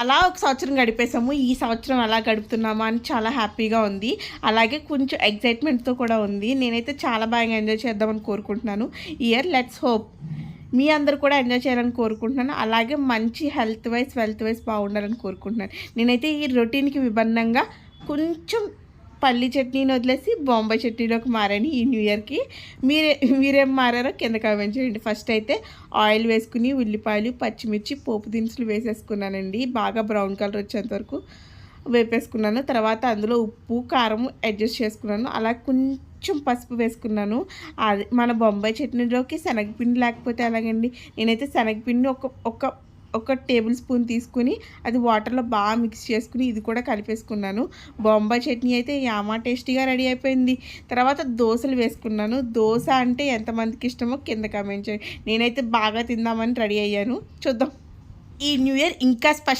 అలా ఒక సంవత్సరం గడిపేసాము. ఈ సంవత్సరం ఎలా గడుపుతున్నామా అని చాలా హ్యాపీగా ఉంది. అలాగే కొంచెం ఎక్సైట్‌మెంట్‌తో కూడా ఉంది. నేనైతే చాలా బాగా ఎంజాయ్ చేద్దామని కోరుకుంటున్నాను. లెట్స్ హోప్ మీ అందరూ కూడా ఎంజాయ్ చేయాలని కోరుకుంటున్నాను. అలాగే మంచి హెల్త్ వైస్, వెల్త్ వైస్ బాగుండాలని కోరుకుంటున్నాను. నేనైతే ఈ రొటీన్‌కి విభిన్నంగా కొంచెం పల్లి చట్నీని వదిలేసి బొంబాయి చట్నీలోకి మారాను ఈ న్యూ ఇయర్‌కి. మీరేం మారారో కింద కామెంట్ చేయండి. ఫస్ట్ అయితే ఆయిల్ వేసుకుని ఉల్లిపాయలు, పచ్చిమిర్చి, పోపు దినుసులు వేసేసుకున్నానండి. బాగా బ్రౌన్ కలర్ వచ్చేంత వరకు వేపేసుకున్నాను. తర్వాత అందులో ఉప్పు, కారం అడ్జస్ట్ చేసుకున్నాను. అలా కొంచెం పసుపు వేసుకున్నాను. అది మన బొంబాయి చట్నీలోకి శనగపిండి లేకపోతే ఎలాగండి. నేనైతే శనగపిండి ఒక టేబుల్ స్పూన్ తీసుకుని అది వాటర్లో బాగా మిక్స్ చేసుకుని ఇది కూడా కలిపేసుకున్నాను. బొంబాయి చట్నీ అయితే యామా టేస్టీగా రెడీ అయిపోయింది. తర్వాత దోసలు వేసుకున్నాను. దోస అంటే ఎంతమందికి ఇష్టమో కింద కామెంట్ చేయండి. నేనైతే బాగా తిందామని రెడీ అయ్యాను. చూద్దాం ఈ న్యూ ఇయర్ ఇంకా స్పెషల్